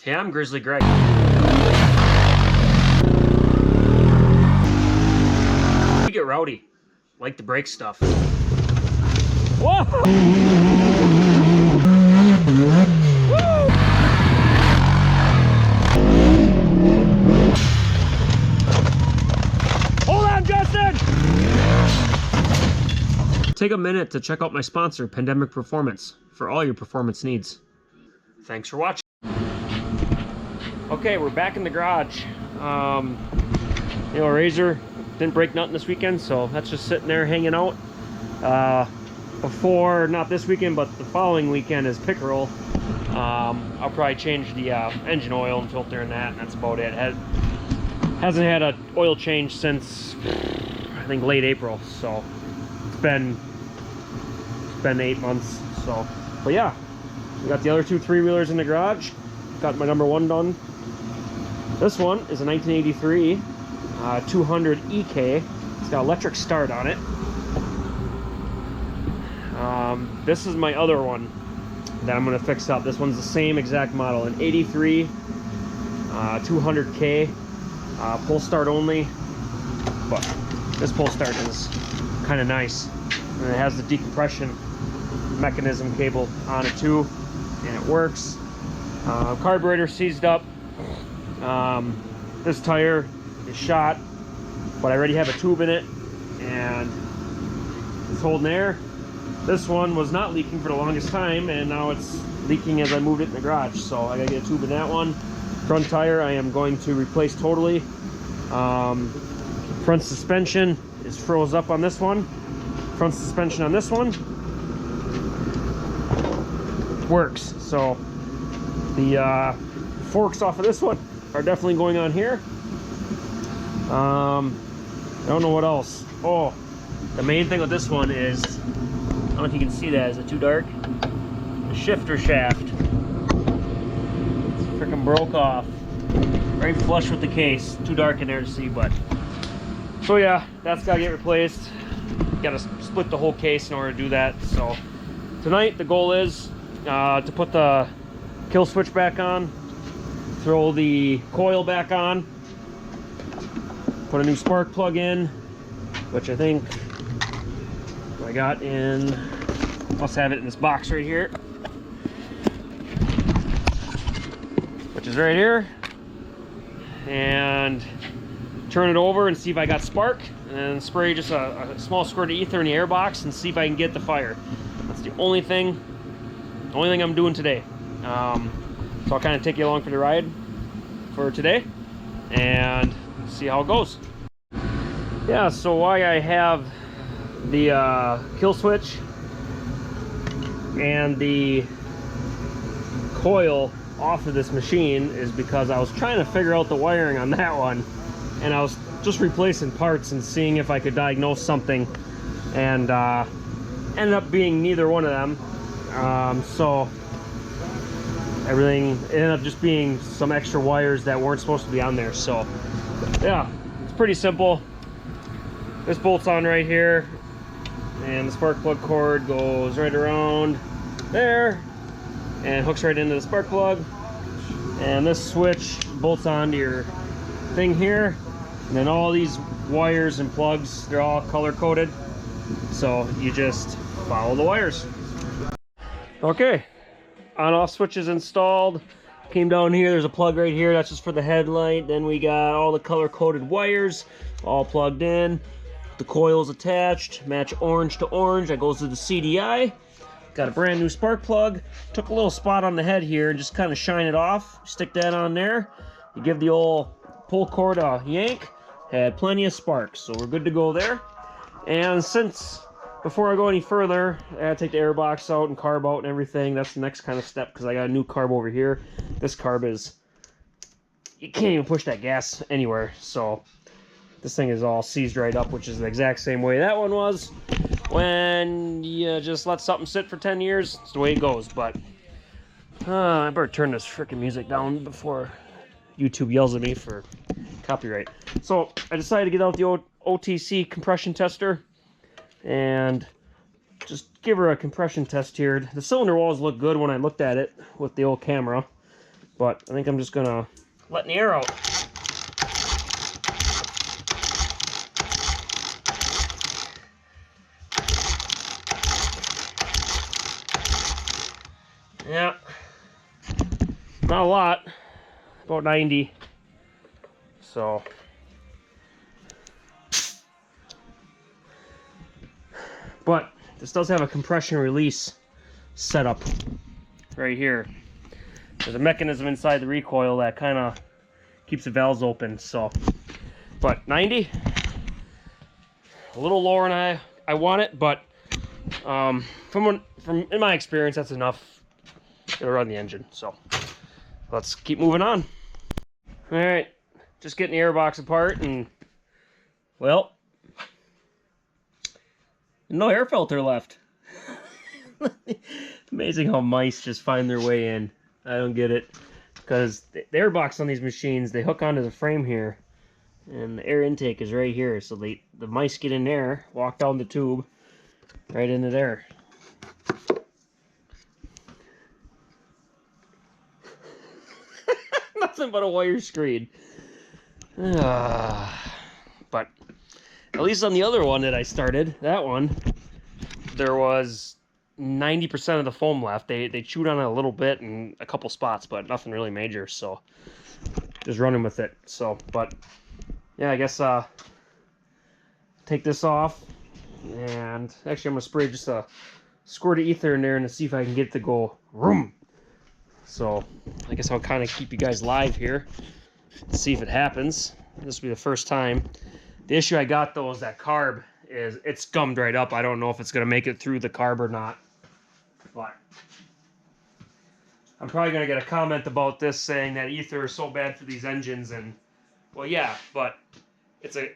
Hey, I'm Grizzly Greg. We get rowdy, like to break stuff. Whoa! Hold on, Justin! Take a minute to check out my sponsor, Pandemic Performance, for all your performance needs. Thanks for watching. Okay, we're back in the garage. Razor didn't break nothing this weekend, so that's just sitting there hanging out. Before, not this weekend, but the following weekend is pickerel. I'll probably change the engine oil and filter and that, and that's about it. Hasn't had an oil change since, I think, late April, so it's been 8 months. So, but yeah, we got the other two three-wheelers in the garage. Got my number one done. This one is a 1983 200 EK. It's got electric start on it. This is my other one that I'm going to fix up. This one's the same exact model, an 83 200K, pull start only, but this pull start is kind of nice, and it has the decompression mechanism cable on it too, and it works. Carburetor seized up. This tire is shot, but I already have a tube in it, and it's holding air. This one was not leaking for the longest time, and now it's leaking as I moved it in the garage, so I gotta get a tube in that one. Front tire I am going to replace totally. Front suspension is froze up on this one. Front suspension on this one works, so the forks off of this one are definitely going on here. I don't know what else. Oh, the main thing with this one is, I don't know if you can see that, is it too dark? The shifter shaft. It's freaking broke off. Right flush with the case. Too dark in there to see, but. So yeah, that's gotta get replaced. Gotta split the whole case in order to do that. So tonight the goal is to put the kill switch back on, throw the coil back on, put a new spark plug in, which I think I got in, must have it in this box right here, which is right here, and turn it over and see if I got spark, and spray just a small squirt of ether in the air box and see if I can get the fire. That's the only thing I'm doing today. So I'll kind of take you along for the ride for today and see how it goes. Yeah, so why I have the kill switch and the coil off of this machine is because I was trying to figure out the wiring on that one, and I was just replacing parts and seeing if I could diagnose something, and ended up being neither one of them. So everything ended up just being some extra wires that weren't supposed to be on there. So yeah, it's pretty simple. This bolt's on right here, and the spark plug cord goes right around there and hooks right into the spark plug, and this switch bolts onto your thing here, and then all these wires and plugs, they're all color coded, so you just follow the wires. Okay, on off switch is installed. Came down here, there's a plug right here, that's just for the headlight. Then we got all the color coded wires all plugged in. The coil's attached, match orange to orange. That goes to the CDI. Got a brand new spark plug. Took a little spot on the head here and just kind of shine it off. Stick that on there. You give the old pull cord a yank. Had plenty of sparks, so we're good to go there. And since, before I go any further, I gotta take the air box out and carb out and everything. That's the next kind of step, because I got a new carb over here. This carb is, you can't even push that gas anywhere, so this thing is all seized right up, which is the exact same way that one was. When you just let something sit for 10 years, it's the way it goes. But I better turn this freaking music down before YouTube yells at me for copyright. So I decided to get out the OTC compression tester and just give her a compression test here. The cylinder walls look good when I looked at it with the old camera, But I think I'm just gonna let the air out. Yeah, not a lot, about 90. So, but this does have a compression release setup right here. There's a mechanism inside the recoil that kind of keeps the valves open. So, but 90, a little lower than I want it, but from in my experience, that's enough to run the engine. So let's keep moving on. All right, just getting the airbox apart, and well, no air filter left. Amazing how mice just find their way in. I don't get it, because the airbox on these machines, they hook onto the frame here, and the air intake is right here. So the mice get in there, walk down the tube, right into there. Nothing but a wire screen. But at least on the other one that I started, that one, there was 90% of the foam left. They chewed on it a little bit in a couple spots, but nothing really major. So just running with it. So, but yeah, I guess take this off, and actually I'm gonna spray just a squirt of ether in there and to see if I can get it to go vroom. So I guess I'll kind of keep you guys live here, see if it happens. This will be the first time. The issue I got though is that carb is it's gummed right up. I don't know if it's gonna make it through the carb or not, but I'm probably gonna get a comment about this saying that ether is so bad for these engines, and well, yeah, but it's a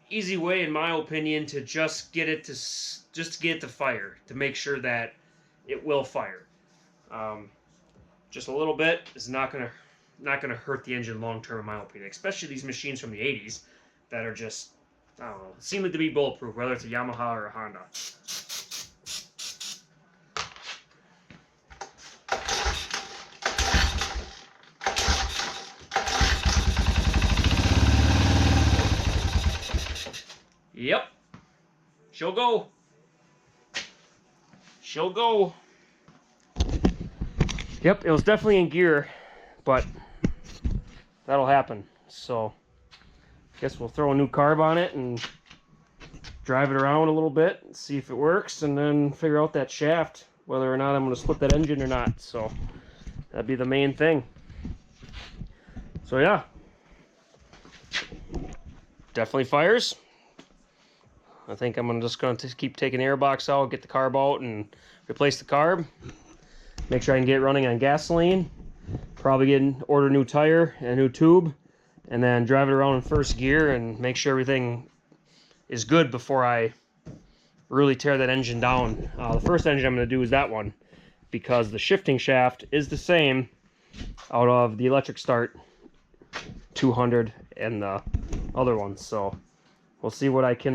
easy way, in my opinion, to just get it to fire, to make sure that it will fire. Just a little bit is not gonna hurt the engine long term, in my opinion. Especially these machines from the 80s that are just, I don't know, seem to be bulletproof, whether it's a Yamaha or a Honda. Yep, she'll go. She'll go. Yep, it was definitely in gear, but that'll happen. So, I guess we'll throw a new carb on it and drive it around a little bit and see if it works, and then figure out that shaft, whether or not I'm going to split that engine or not. So, that'd be the main thing. So, yeah. Definitely fires. I think I'm just going to keep taking the airbox out, get the carb out, and replace the carb. Make sure I can get it running on gasoline. Probably order a new tire and a new tube, and then drive it around in first gear and make sure everything is good before I really tear that engine down. The first engine I'm going to do is that one, because the shifting shaft is the same out of the electric start 200 and the other one. So we'll see what I can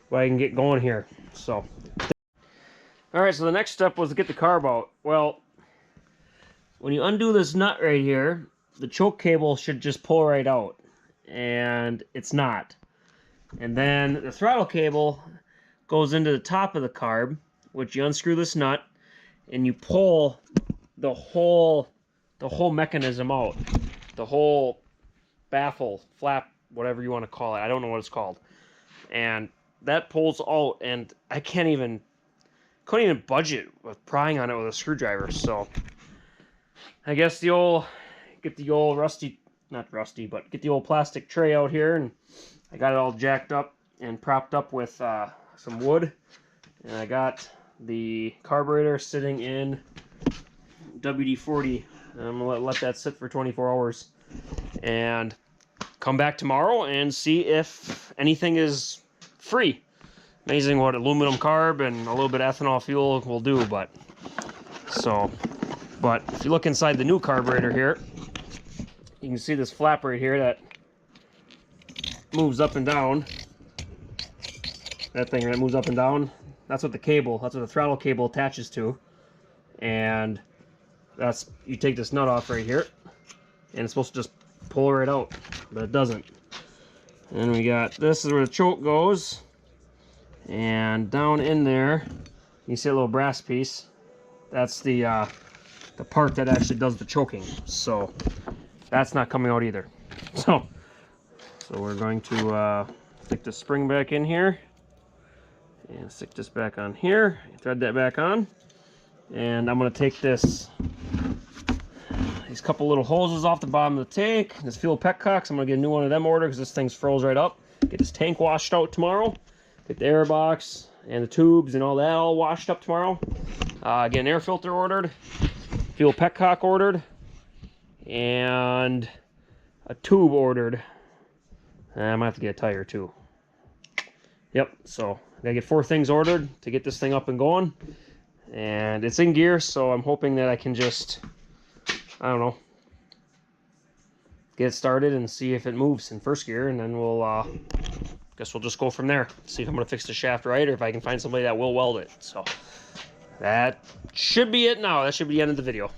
get going here. So. Alright, so the next step was to get the carb out. Well, when you undo this nut right here, the choke cable should just pull right out, and it's not. And then the throttle cable goes into the top of the carb, which you unscrew this nut, and you pull the whole mechanism out. The whole baffle, flap, whatever you want to call it. I don't know what it's called. And that pulls out, and I couldn't even budget with prying on it with a screwdriver. So I guess get the old get the old plastic tray out here, and I got it all jacked up and propped up with some wood, and I got the carburetor sitting in WD-40. I'm gonna let that sit for 24 hours and come back tomorrow and see if anything is free. Amazing what aluminum carb and a little bit of ethanol fuel will do, but if you look inside the new carburetor here, you can see this flap right here that moves up and down. That thing that moves up and down, that's what the throttle cable attaches to. And that's, you take this nut off right here, and it's supposed to just pull right out, but it doesn't. And we got, this is where the choke goes, and down in there, you see a little brass piece. That's the part that actually does the choking. So that's not coming out either. So we're going to stick the spring back in here, and stick this back on here, thread that back on, and I'm going to take these couple little hoses off the bottom of the tank, this fuel petcocks. I'm going to get a new one of them ordered because this thing's froze right up. Get this tank washed out tomorrow, get the air box and the tubes and all that all washed up tomorrow. Get an air filter ordered, fuel petcock ordered, and a tube ordered. And I might have to get a tire too. Yep, so I gotta get 4 things ordered to get this thing up and going. And it's in gear, so I'm hoping that I can just, I don't know, get it started and see if it moves in first gear, and then we'll guess we'll just go from there. See if I'm gonna fix the shaft right, or if I can find somebody that will weld it. So that should be it now. That should be the end of the video.